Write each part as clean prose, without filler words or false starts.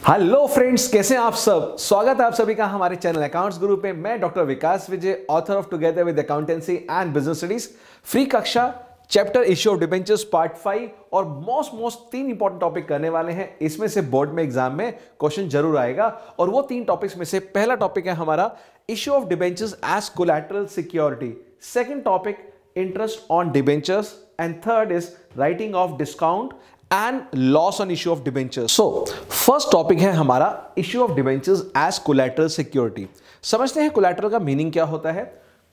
Hello friends, कैसे हैं आप सब। स्वागत है आप सभी का हमारे चैनल अकाउंट्स गुरु पे। मैं doctor Vikas Vijay, author of together with accountancy and business studies free कक्षा chapter issue of debentures part 5 और मोस्ट तीन इंपॉर्टेंट टॉपिक करने वाले हैं। इसमें से बोर्ड में एग्जाम में क्वेश्चन जरूर आएगा और वो तीन टॉपिक्स में से पहला टॉपिक है हमारा issue of debentures as collateral security, second topic interest on debentures and third is writing off discount and loss on issue of debentures. So first topic है हमारा issue of debentures as collateral security. समझते हैं collateral का meaning क्या होता है।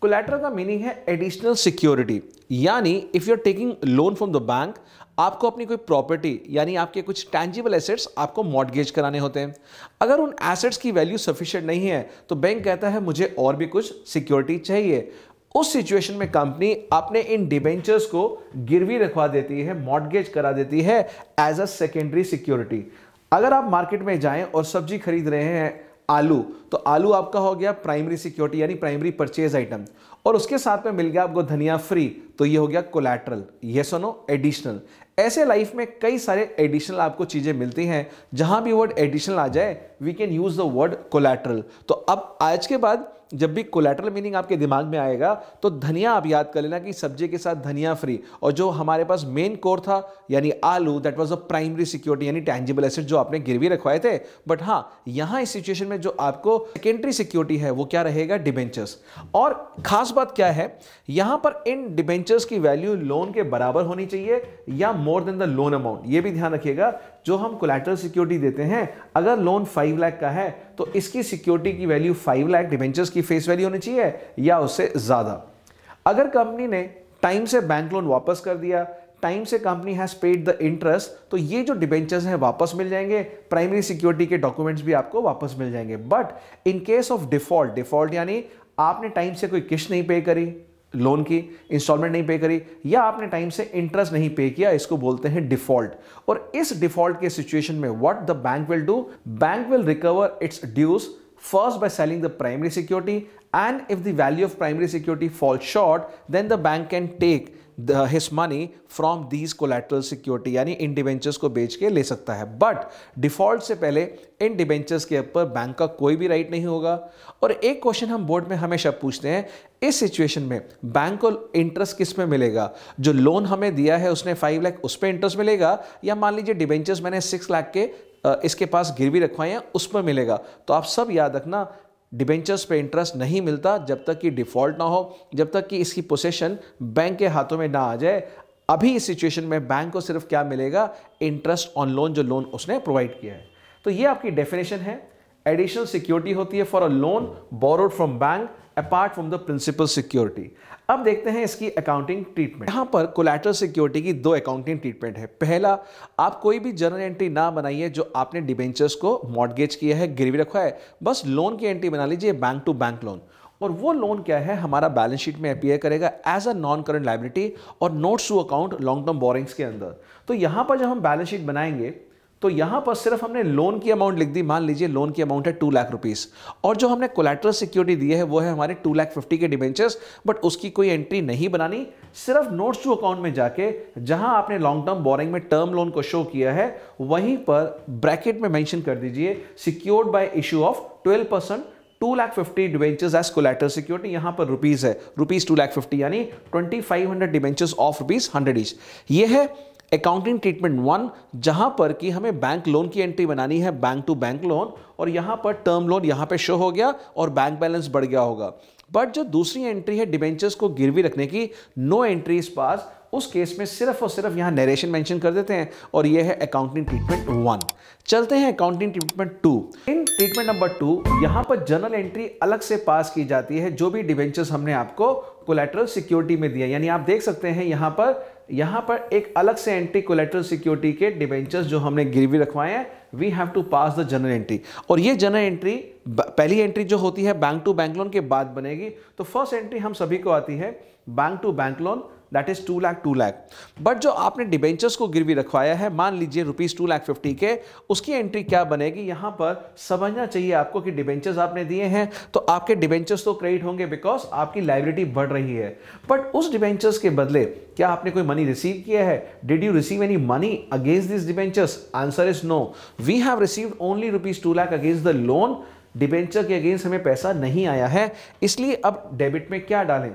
Collateral का meaning है एडिशनल सिक्योरिटी, यानी if you are taking loan from the bank, आपको अपनी कोई प्रॉपर्टी यानी आपके कुछ टैंजिबल एसेट्स आपको मॉर्टगेज कराने होते हैं। अगर उन एसेट्स की वैल्यू सफिशिएंट नहीं है तो बैंक कहता है मुझे और भी कुछ सिक्योरिटी चाहिए। उस सिचुएशन में कंपनी अपने इन डिबेंचर्स को गिरवी रखवा देती है, मॉर्टगेज करा देती है एज अ सेकेंडरी सिक्योरिटी। अगर आप मार्केट में जाएं और सब्जी खरीद रहे हैं आलू, तो आलू आपका हो गया प्राइमरी सिक्योरिटी यानी प्राइमरी परचेज आइटम, और उसके साथ में मिल गया आपको धनिया फ्री, तो ये हो गया कोलैटरल। यस और नो, एडिशनल। ऐसे लाइफ में कई सारे एडिशनल आपको चीजें मिलती हैं, जहां भी वर्ड एडिशनल आ जाए we can use the word collateral. तो अब आज के बाद जब भी कोलैटरल मीनिंग आपके दिमाग में आएगा तो धनिया आप याद कर लेना कि सब्जी के साथ धनिया फ्री, और जो हमारे पास मेन कोर था यानी आलू, that was a primary security यानी टैंजिबल एसेट जो आपने गिरवी रखवाए थे। बट हाँ, यहां इस सिचुएशन में जो आपको सेकेंडरी सिक्योरिटी है वो क्या रहेगा, डिबेंचर्स। और खास बात क्या है, यहां पर इन डिबेंचर्स की वैल्यू लोन के बराबर होनी चाहिए या more than the loan amount. ये भी ध्यान रखिएगा, जो हम कोलैटरल सिक्योरिटी देते हैं, अगर लोन 5 लाख का है तो इसकी सिक्योरिटी की वैल्यू 5 लाख डिबेंचर्स की फेस वैल्यू होनी चाहिए या उससे ज्यादा। अगर कंपनी ने टाइम से बैंक लोन वापस कर दिया, टाइम से company has paid the interest, तो ये जो डिबेंचर्स हैं वापस मिल जाएंगे, प्राइमरी सिक्योरिटी के डॉक्यूमेंट्स भी आपको वापस मिल जाएंगे। But in case of default यानी आपने टाइम से कोई किस्त नहीं पे करी, लोन की इंस्टॉलमेंट नहीं पे करी, या आपने टाइम से इंटरेस्ट नहीं पे किया, इसको बोलते हैं डिफॉल्ट। और इस डिफॉल्ट के सिचुएशन में what the bank will do, bank will recover its dues first by selling the primary security, and if the value of primary security falls short, then the bank can take his money from these collateral security, यानी इन debentures को बेच के ले सकता है। But default से पहले इन debentures के ऊपर बैंक का कोई भी राइट नहीं होगा। और एक क्वेश्चन हम बोर्ड में हमेशा पूछते हैं, इस सिचुएशन में बैंक को इंटरेस्ट किस में मिलेगा, जो लोन हमें दिया है उसने 5 लाख, उस पर इंटरेस्ट मिलेगा, या मान लीजिए डिबेंचर्स मैंने 6 लाख के इसके पास गिरवी रखवाए हैं उस पर मिलेगा। तो आप सब याद रखना, डिबेंचर्स पे इंटरेस्ट नहीं मिलता जब तक कि डिफॉल्ट ना हो, जब तक कि इसकी पोसेशन बैंक के हाथों में ना आ जाए। अभी इस सिचुएशन में बैंक को सिर्फ क्या मिलेगा, इंटरेस्ट ऑन लोन, जो लोन उसने प्रोवाइड किया है। तो ये आपकी डेफिनेशन है। एडिशनल सिक्योरिटी होती है for a loan borrowed from bank apart from the principal security. अब देखते हैं इसकी अकाउंटिंग ट्रीटमेंट। यहां पर कोलैटरल सिक्योरिटी की 2 अकाउंटिंग ट्रीटमेंट है। पहला, आप कोई भी जर्नल एंट्री ना बनाइए जो आपने डिबेंचर्स को मॉर्टगेज किया है, गिरवी रखा है, बस लोन की एंट्री बना लीजिए, बैंक टू बैंक लोन। और वो लोन क्या है, हमारा बैलेंस शीट में अपीयर करेगा as a non current liability और notes to account long term borrowings के अंदर। तो यहां पर जब हम बैलेंस शीट बनाएंगे तो यहां पर सिर्फ हमने लोन की अमाउंट लिख दी। मान लीजिए लोन की अमाउंट है 2 लाख रुपीस, और जो हमने कोलैटरल सिक्योरिटी दी है वो है हमारे 2,50,000 के डिबेंचर्स, बट उसकी कोई एंट्री नहीं बनानी। सिर्फ नोट्स टू अकाउंट में जाके जहां आपने लॉन्ग टर्म बोरिंग में टर्म लोन को शो किया है, वहीं पर ब्रैकेट में मेंशन कर दीजिए secured by issue of 12% 2,50,000 debentures as collateral security. यहां पर रुपीस है, रुपीस 2,50,000 यानी 2,500 डिबेंचर्स ऑफ रुपीस 100 ईच। ये है अकाउंटिंग ट्रीटमेंट 1, जहां पर कि हमें बैंक लोन की एंट्री बनानी है, बैंक टू बैंक लोन, और यहां पर टर्म लोन यहां पे शो हो गया और बैंक बैलेंस बढ़ गया होगा। बट जो दूसरी एंट्री है डिबेंचर्स को गिरवी रखने की, नो एंट्री इज पास, उस केस में सिर्फ और सिर्फ यहां नरेशन मेंशन कर देते हैं, और यह है अकाउंटिंग ट्रीटमेंट 1। चलते हैं accounting treatment 2। In treatment number 2 यहां पर जर्नल एंट्री अलग से पास की जाती है, जो भी डिबेंचर्स हमने आपको कोलैटरल सिक्योरिटी में दिया। यानी आप देख सकते हैं यहां पर एक अलग से एंट्री कोलैटरल सिक्योरिटी के डिबेंचर्स जो हमने गिरवी रखवाए हैं, we have to pass the journal entry. और ये जर्नल एंट्री, पहली एंट्री जो होती है बैंक टू बैंक लोन के बाद बनेगी। तो फर्स्ट एंट्री हम सभी को आती है bank to bank loan, that is 2 lakh 2 lakh. But जो आपने डिबेंचर्स को गिरवी रखवाया है, मान लीजिए ₹2,50,000 के, उसकी एंट्री क्या बनेगी? यहां पर समझना चाहिए आपको कि डिबेंचर्स आपने दिए हैं तो आपके डिबेंचर्स तो क्रेडिट होंगे बिकॉज आपकी लायबिलिटी बढ़ रही है। बट उस डिबेंचर्स के बदले क्या आपने कोई मनी रिसीव किया है? Did you receive any money against this debentures? Answer is no. We have received only ₹2 lakh against the loan. Debenture के अगेंस्ट हमें पैसा नहीं आया है, इसलिए अब डेबिट में क्या डालें?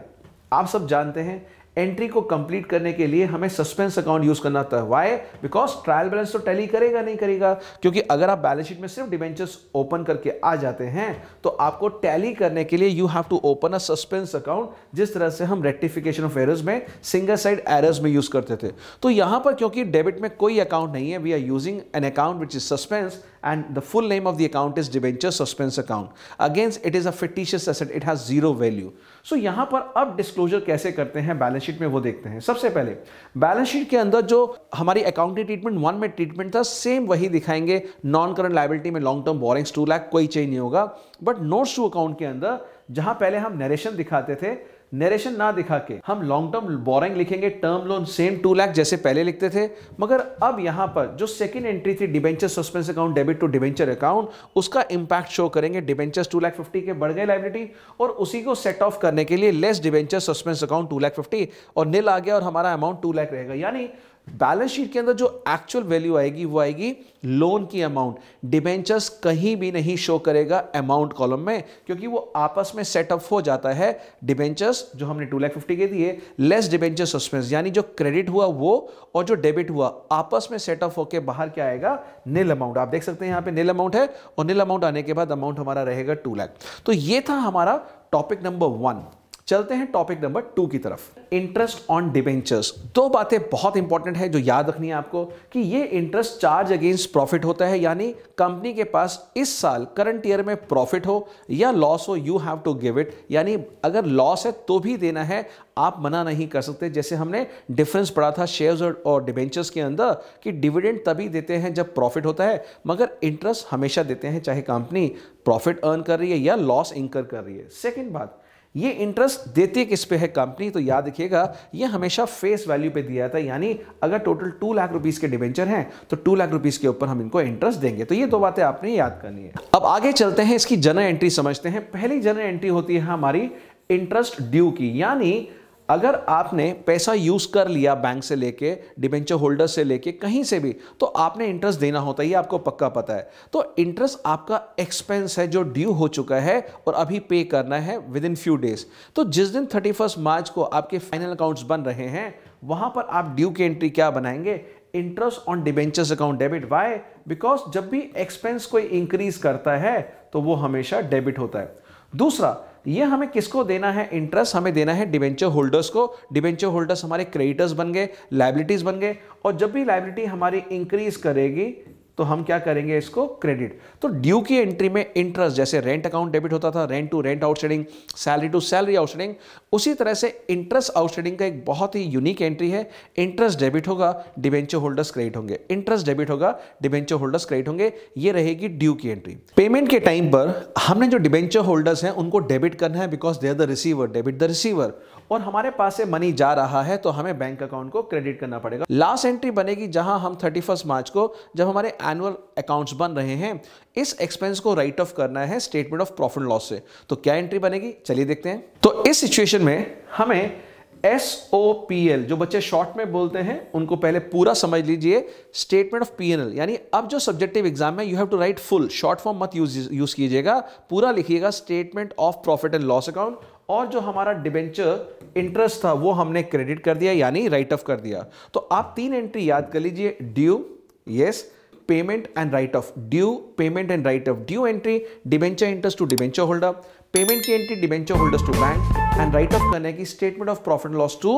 आप सब जानते हैं एंट्री को कंप्लीट करने के लिए हमें सस्पेंस अकाउंट यूज करना होता है। व्हाई? बिकॉज ट्रायल बैलेंस तो टैली करेगा नहीं करेगा, क्योंकि अगर आप बैलेंस शीट में सिर्फ डिबेंचर्स ओपन करके आ जाते हैं तो आपको टैली करने के लिए you have to open a suspense account, जिस तरह से हम रेक्टिफिकेशन ऑफ एरर्स में सिंगल साइड एरर्स में यूज करते थे। तो यहां पर क्योंकि डेबिट में कोई अकाउंट नहीं है, we are using an account which is suspense and the full name of the account is debenture suspense account. Against it is a fictitious asset, it has zero value. So यहां पर अब disclosure कैसे करते हैं balance sheet में वो देखते हैं। सबसे पहले बैलेंस शीट के अंदर जो हमारी अकाउंटिंग ट्रीटमेंट 1 में ट्रीटमेंट था सेम वही दिखाएंगे। नॉन करंट लायबिलिटी में लॉन्ग टर्म बोरिंग्स 2 लाख, कोई चेंज नहीं होगा। बट नोट्स टू अकाउंट के अंदर जहां पहले हम नरेशन दिखाते थे, नरेशन ना दिखा के हम लॉन्ग टर्म बोरिंग लिखेंगे, टर्म लोन सेम 2 लाख जैसे पहले लिखते थे। मगर अब यहां पर जो सेकंड एंट्री थी debenture suspense account debit to debenture account, उसका इंपैक्ट शो करेंगे। डिबेंचर्स 2,50,000 के बढ़ गए लायबिलिटी, और उसी को सेट ऑफ करने के लिए लेस डिबेंचर सस्पेंस अकाउंट 2,50,000 और नील आ गया और हमारा अमाउंट 2 लाख रहेगा। यानी बैलेंस शीट के अंदर जो एक्चुअल वैल्यू आएगी वो आएगी लोन की अमाउंट। डिबेंचर्स कहीं भी नहीं शो करेगा अमाउंट कॉलम में, क्योंकि वो आपस में सेट अप हो जाता है। डिबेंचर्स जो हमने 2,50,000 के दिए लेस डिबेंचर सस्पेंस, यानी जो क्रेडिट हुआ वो और जो डेबिट हुआ आपस में सेट अप होकर बाहर क्या आएगा? नील अमाउंट। आप देख सकते हैं यहां पे नील अमाउंट है, और नील अमाउंट आने के बाद अमाउंट हमारा रहेगा 2 लाख। तो ये था हमारा टॉपिक नंबर 1। चलते हैं टॉपिक नंबर 2 की तरफ। Interest on debentures. 2 बातें बहुत इंपॉर्टेंट है जो याद रखनी है आपको कि ये इंटरेस्ट चार्ज अगेंस्ट प्रॉफिट होता है, यानी कंपनी के पास इस साल करंट ईयर में प्रॉफिट हो या लॉस हो, you have to give it. यानी अगर लॉस है तो भी देना है, आप मना नहीं कर सकते। जैसे हमने डिफरेंस पढ़ा था शेयर्स और डिबेंचर्स के अंदर कि डिविडेंड तभी देते हैं जब प्रॉफिट होता है, मगर इंटरेस्ट हमेशा देते हैं चाहे कंपनी प्रॉफिट अर्न कर रही है या लॉस इंकर कर रही है। सेकेंड बात, ये इंटरेस्ट देती किस पे है कंपनी? तो याद रखिएगा ये हमेशा फेस वैल्यू पे दिया था, यानी अगर टोटल 2 लाख रुपीस के डिबेंचर हैं तो 2 लाख रुपीस के ऊपर हम इनको इंटरेस्ट देंगे। तो ये 2 बातें आपने याद करनी है। अब आगे चलते हैं, इसकी जनरल एंट्री समझते हैं। पहली जनरल एंट्री होती है हमारी इंटरेस्ट ड्यू की, यानी अगर आपने पैसा यूज कर लिया बैंक से लेके, डिबेंचर होल्डर से लेके, कहीं से भी, तो आपने इंटरेस्ट देना होता है, ये आपको पक्का पता है। तो इंटरेस्ट आपका एक्सपेंस है जो ड्यू हो चुका है और अभी पे करना है विद इन फ्यू डेज। तो जिस दिन 31 मार्च को आपके फाइनल अकाउंट्स बन रहे हैं वहां पर आप ड्यू की एंट्री क्या बनाएंगे? Interest on debentures account debit. Why? Because जब भी एक्सपेंस कोई इंक्रीज करता है तो वो हमेशा डेबिट होता है। दूसरा, ये हमें किसको देना है इंटरेस्ट? हमें देना है डिबेंचर होल्डर्स को। डिबेंचर होल्डर्स हमारे क्रेडिटर्स बन गए, लायबिलिटीज बन गए, और जब भी लायबिलिटी हमारी इंक्रीज करेगी तो हम क्या करेंगे? इसको क्रेडिट। तो ड्यू की एंट्री में इंटरेस्ट, जैसे रेंट अकाउंट डेबिट होता था, rent to rent outstanding, salary to salary outstanding, उसी तरह से इंटरेस्ट आउटस्टैंडिंग का एक बहुत ही यूनिक एंट्री है। इंटरेस्ट डेबिट होगा, डिबेंचर होल्डर्स क्रेडिट होंगे। इंटरेस्ट डेबिट होगा, डिबेंचर होल्डर्स क्रेडिट होंगे। ये रहेगी ड्यू की एंट्री। पेमेंट के टाइम पर हमने जो डिबेंचर होल्डर्स हैं उनको डेबिट करना है, because they are the receiver, debit the receiver. और हमारे पास से मनी जा रहा है तो हमें बैंक अकाउंट को क्रेडिट करना पड़ेगा। लास्ट एंट्री बनेगी जहां हम 31 मार्च को, जब हमारे एनुअल अकाउंट्स बन रहे हैं, इस एक्सपेंस को राइट ऑफ करना है स्टेटमेंट ऑफ प्रॉफिट लॉस से। तो क्या एंट्री बनेगी? चलिए देखते हैं। तो इस सिचुएशन में हमें SOPL, जो बच्चे शॉर्ट में बोलते हैं उनको पहले पूरा समझ लीजिए। स्टेटमेंट ऑफ PNL, यानी अब जो सब्जेक्टिव एग्जाम में you have to write full, short form मत यूज कीजिएगा, पूरा लिखिएगा statement of profit and loss account. और जो हमारा डिबेंचर इंटरेस्ट था वो हमने क्रेडिट कर दिया, यानी राइट ऑफ कर दिया। तो आप 3 एंट्री याद कर लीजिए। Due, yes, payment and write off. Due, payment and write off. Due entry debenture interest to debenture holder, payment की entry debenture holders to bank, and write off करने की statement of profit loss to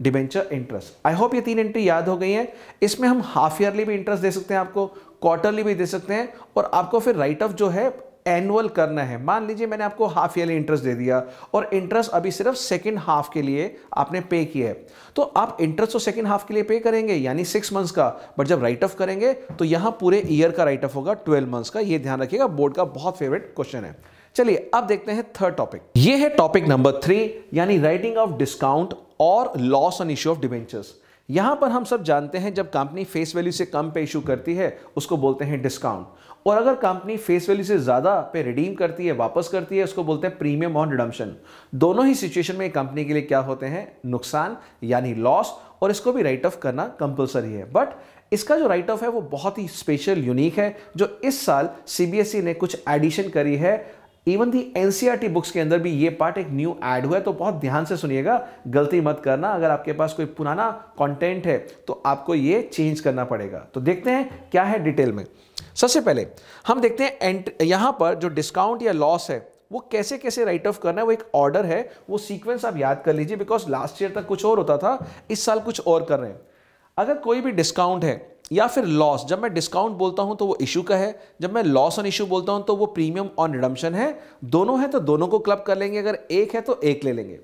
debenture interest. I hope ये 3 entry याद हो गई हैं। इसमें हम हाफ ईयरली भी इंटरेस्ट दे सकते हैं आपको, क्वार्टरली भी दे सकते हैं, और आपको फिर राइट ऑफ जो है एनुअल करना है। मान लीजिए मैंने आपको हाफ ईयरली इंटरेस्ट दे दिया और इंटरेस्ट अभी सिर्फ सेकंड हाफ के लिए आपने पे किया है, तो आप इंटरेस्ट तो सेकंड हाफ के लिए पे करेंगे, यानी 6 मंथ्स का। बट जब राइट ऑफ करेंगे तो यहां पूरे ईयर का राइट ऑफ होगा 12 मंथ्स का। ये ध्यान रखिएगा, बोर्ड का बहुत फेवरेट क्वेश्चन है। चलिए अब देखते हैं थर्ड टॉपिक। ये है टॉपिक नंबर 3 यानी राइटिंग ऑफ डिस्काउंट और loss on issue of debentures. यहां पर हम सब जानते हैं जब कंपनी फेस वैल्यू से कम पे इशू करती है उसको बोलते हैं डिस्काउंट, और अगर कंपनी फेस वैल्यू से ज्यादा पे रिडीम करती है, वापस करती है, उसको बोलते हैं प्रीमियम ऑन रिडम्पशन। दोनों ही सिचुएशन में कंपनी के लिए क्या होते हैं, नुकसान यानी लॉस, और इसको भी राइट ऑफ करना कंपलसरी है। बट इसका जो राइट ऑफ है वो बहुत ही स्पेशल यूनिक है, जो इस साल सीबीएसई ने कुछ एडिशन करी है। इवन दी एनसीईआरटी बुक्स के अंदर भी ये पार्ट एक न्यू ऐड हुआ है, तो बहुत ध्यान से सुनिएगा, गलती मत करना। अगर आपके पास कोई पुराना कंटेंट है तो आपको ये चेंज करना पड़ेगा। तो देखते हैं क्या है डिटेल में। सबसे पहले हम देखते हैं यहां पर जो डिस्काउंट या लॉस है वो कैसे कैसे राइट ऑफ करना है, वो एक ऑर्डर है, वो सीक्वेंस आप याद कर लीजिए, बिकॉज लास्ट ईयर तक कुछ और होता था, इस साल कुछ और कर रहे हैं। अगर कोई भी डिस्काउंट है या फिर लॉस, जब मैं डिस्काउंट बोलता हूं तो वो इशू का है, जब मैं लॉस ऑन इशू बोलता हूं तो वो प्रीमियम ऑन रिडम्पशन है। दोनों है तो दोनों को क्लब कर लेंगे, अगर एक है तो एक ले लेंगे।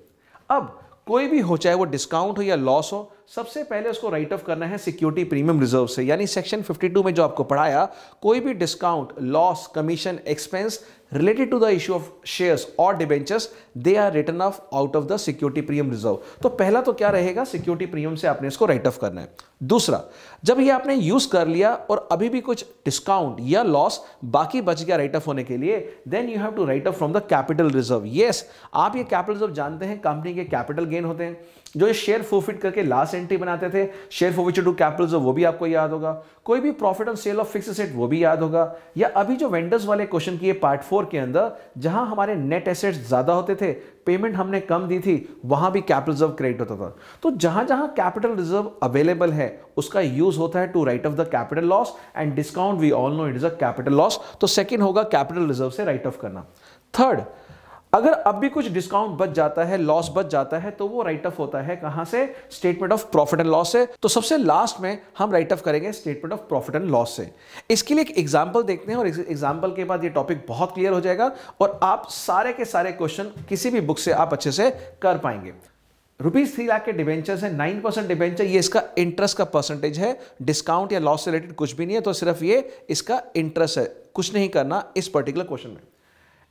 अब कोई भी हो, चाहे वो डिस्काउंट हो या लॉस हो, सबसे पहले उसको राइट ऑफ करना है सिक्योरिटी प्रीमियम रिजर्व से, यानी सेक्शन 52 में जो आपको पढ़ाया, कोई भी discount, loss, commission, expense related to the issue of shares or debentures, they are written off out of the security premium reserve। तो पहला तो क्या रहेगा, सिक्योरिटी प्रीमियम से आपने इसको राइट ऑफ करना है। दूसरा, जब ये आपने यूज कर लिया और अभी भी कुछ डिस्काउंट या लॉस बाकी बच गया राइट ऑफ होने के लिए, then you have to write off from the capital reserve. Yes, आप ये कैपिटल रिजर्व जानते हैं, कंपनी के कैपिटल गेन होते हैं, जो ये शेयर फोरफिट करके लास्ट एंट्री बनाते थे, share forfeit to capital reserve, वो भी आपको याद होगा। कोई भी profit on sale of fixed asset, वो भी याद होगा। या अभी जो वेंडर्स वाले क्वेश्चन किए पार्ट 4 के अंदर, जहां हमारे नेट एसेट्स ज्यादा होते थे, पेमेंट हमने कम दी थी, वहां भी कैपिटल रिजर्व क्रिएट होता था। तो जहां जहां कैपिटल रिजर्व अवेलेबल है उसका यूज होता है to write off the capital loss, and discount we all know it is a capital loss. तो सेकंड होगा कैपिटल रिजर्व से राइट ऑफ करना। थर्ड, अगर अब भी कुछ डिस्काउंट बच जाता है, लॉस बच जाता है, तो वो राइट ऑफ होता है कहां से, statement of profit and loss से। तो सबसे लास्ट में हम राइट ऑफ करेंगे statement of profit and loss से। इसके लिए एक एग्जांपल देखते हैं, और एग्जांपल के बाद ये टॉपिक बहुत क्लियर हो जाएगा और आप सारे के सारे क्वेश्चन किसी भी बुक से आप अच्छे से कर पाएंगे। ₹3 लाख के डिबेंचर्स है, 9% डिबेंचर, ये इसका इंटरेस्ट का परसेंटेज है, डिस्काउंट या लॉस से रिलेटेड कुछ भी नहीं है, तो सिर्फ ये इसका इंटरेस्ट है, कुछ नहीं करना इस पर्टिकुलर क्वेश्चन में।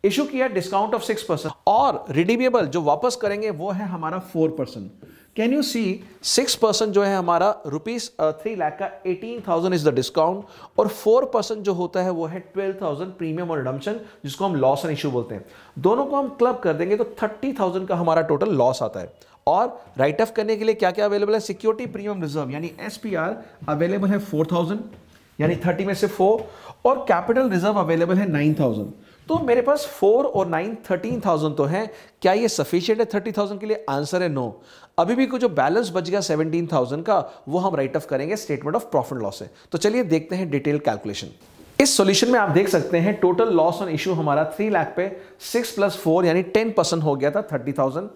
इशू किया डिस्काउंट ऑफ 6% और रिडीमेबल जो वापस करेंगे वो है हमारा 4%। कैन यू सी 6% जो है हमारा ₹3 लाख का 18,000 इज द डिस्काउंट, और 4% जो होता है वो है 12,000 प्रीमियम और रिडम्पशन, जिसको हम लॉस एंड इशू बोलते हैं। दोनों को हम क्लब कर देंगे तो 30,000 का हमारा टोटल लॉस आता है। और राइट ऑफ करने के लिए क्या क्या अवेलेबल है, सिक्योरिटी प्रीमियम रिजर्व यानी एसपीआर अवेलेबल है 4,000 यानी 30 में से 4, और कैपिटल रिजर्व अवेलेबल है 9,000। तो मेरे पास 4 और 9 13,000 तो है। क्या ये सफिशिएंट है 30,000 के लिए? आंसर है नो। अभी भी कुछ जो बैलेंस बच गया 17,000 का, वो हम राइट ऑफ करेंगे स्टेटमेंट ऑफ प्रॉफिट लॉस से। तो चलिए देखते हैं डिटेल कैलकुलेशन। इस सॉल्यूशन में आप देख सकते हैं टोटल लॉस ऑन इशू हमारा 3 लाख पे 6 + 4 यानी 10% हो गया था 30,000।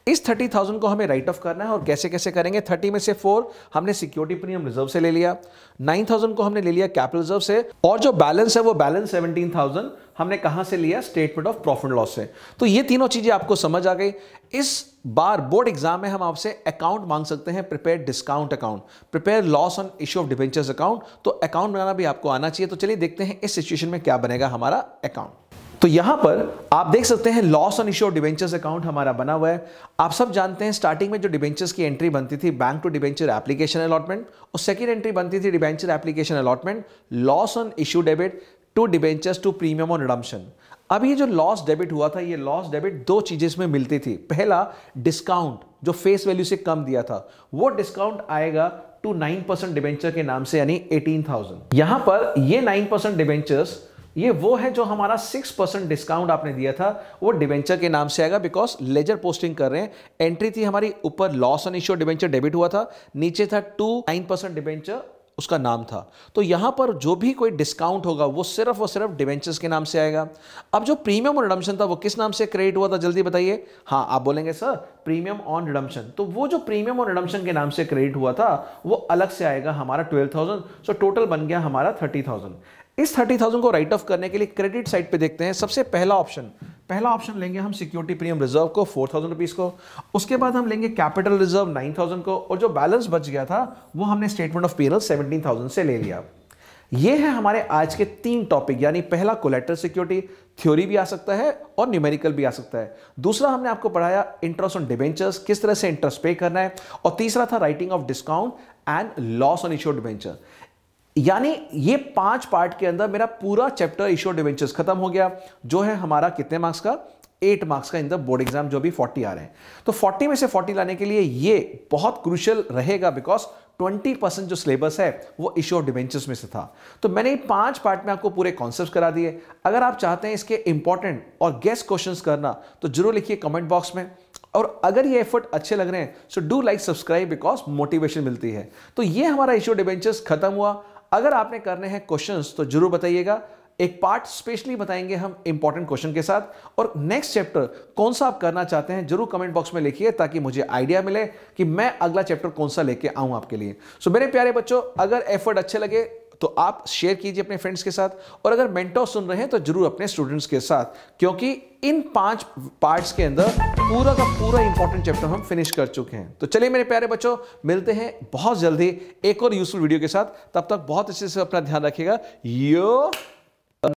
इस 30,000 को हमें राइट ऑफ करना है, और कैसे कैसे करेंगे। 30 में से 4 हमने सिक्योरिटी प्रीमियम रिजर्व से ले लिया, 9,000 को हमने ले लिया कैपिटल रिजर्व से, और जो बैलेंस है वो बैलेंस 17,000 हमने कहां से लिया, स्टेटमेंट ऑफ प्रॉफिट लॉस से। तो ये तीनों चीजें आपको समझ आ गई। इस बार बोर्ड एग्जाम में हम आपसे अकाउंट मांग सकते हैं, prepare discount account, prepare loss on issue of debentures account. तो अकाउंट बनाना भी आपको आना चाहिए। तो चलिए देखते हैं इस सिचुएशन में क्या बनेगा हमारा अकाउंट। तो यहां पर आप देख सकते हैं loss on issue of debentures account हमारा बना हुआ है। आप सब जानते हैं स्टार्टिंग में जो डिबेंचर्स की एंट्री बनती थी bank to debenture application allotment, और सेकंड एंट्री बनती थी debenture application allotment, loss on issue debit to debentures to premium on redemption. अब ये जो लॉस डेबिट हुआ था, ये लॉस डेबिट दो चीजें इसमें मिलती थी। पहला, डिस्काउंट जो फेस वैल्यू से कम दिया था, वो डिस्काउंट आएगा टू 9% डिबेंचर के नाम से यानी 18,000। यहां पर ये 9% डिबेंचर्स, ये वो है जो हमारा 6% डिस्काउंट आपने दिया था, वो डिबेंचर के नाम से आएगा, बिकॉज लेजर पोस्टिंग कर रहे हैं। एंट्री थी हमारी, ऊपर loss on issue debenture debit हुआ था, नीचे था 9% डिबेंचर उसका नाम था। तो यहां पर जो भी कोई डिस्काउंट होगा वो सिर्फ और सिर्फ डिबेंचर्स के नाम से आएगा। अब जो प्रीमियम और रिडम्पशन था वो किस नाम से क्रेडिट हुआ था, जल्दी बताइए। हाँ, आप बोलेंगे सर प्रीमियम ऑन रिडम्पशन, तो वो जो प्रीमियम और रिडम्पशन के नाम से क्रेडिट हुआ था वो अलग से आएगा हमारा 12,000। सो टोटल बन गया हमारा 30,000। इस 30,000 को राइट ऑफ करने के लिए क्रेडिट साइड पे देखते हैं। सबसे पहला ऑप्शन लेंगे हम सिक्योरिटी प्रीमियम रिजर्व को 4,000 रुपीज को, उसके बाद हम लेंगे कैपिटल रिजर्व 9,000 को, और जो बैलेंस बच गया था वो हमने स्टेटमेंट ऑफ P&L 17,000 से ले लिया। ये है हमारे आज के 3 टॉपिक, यानी पहला कोलैटरल सिक्योरिटी, थ्योरी भी आ सकता है और न्यूमेरिकल भी आ सकता है। दूसरा हमने आपको पढ़ाया इंटरेस्ट ऑन डिबेंचर्स, किस तरह से इंटरेस्ट पे करना है, और तीसरा था writing off discount and loss on issued debenture. यानी ये 5 पार्ट के अंदर मेरा पूरा चैप्टर इश्यूड डिबेंचर्स खत्म हो गया, जो है हमारा कितने मार्क्स का, 8 मार्क्स का इन द बोर्ड एग्जाम, जो भी 40 आ रहे हैं। तो 40 में से 40 लाने के लिए ये बहुत क्रूशियल रहेगा, बिकॉज 20% जो सिलेबस है वो इश्यू ऑफ डिबेंचर्स में से था। तो मैंने 5 पार्ट में आपको पूरे कॉन्सेप्ट्स करा दिए। अगर आप चाहते हैं इसके इंपॉर्टेंट और गेस्ट क्वेश्चंस करना तो जरूर लिखिए कमेंट बॉक्स में। और अगर ये एफर्ट अच्छे लग रहे हैं so do like subscribe, because motivation मिलती है। तो ये हमारा इश्यू डिबेंचर्स खत्म हुआ। अगर आपने करने हैं क्वेश्चंस तो जरूर बताइएगा, एक पार्ट स्पेशली बताएंगे हम इंपॉर्टेंट क्वेश्चन के साथ। और नेक्स्ट चैप्टर कौन सा आप करना चाहते हैं जरूर कमेंट बॉक्स में लिखिए, ताकि मुझे आइडिया मिले कि मैं अगला चैप्टर कौन सा लेके आऊं आपके लिए। सो मेरे प्यारे बच्चों, अगर एफर्ट अच्छे लगे तो आप शेयर कीजिए अपने फ्रेंड्स के साथ, और अगर मेंटर सुन रहे हैं तो जरूर अपने स्टूडेंट्स के साथ, क्योंकि इन 5 पार्ट्स के अंदर पूरा का पूरा इंपॉर्टेंट चैप्टर हम फिनिश कर चुके हैं। तो चलिए मेरे प्यारे बच्चों, मिलते हैं बहुत जल्दी एक और यूजफुल वीडियो के साथ। तब तक बहुत अच्छे से अपना ध्यान रखिएगा। यो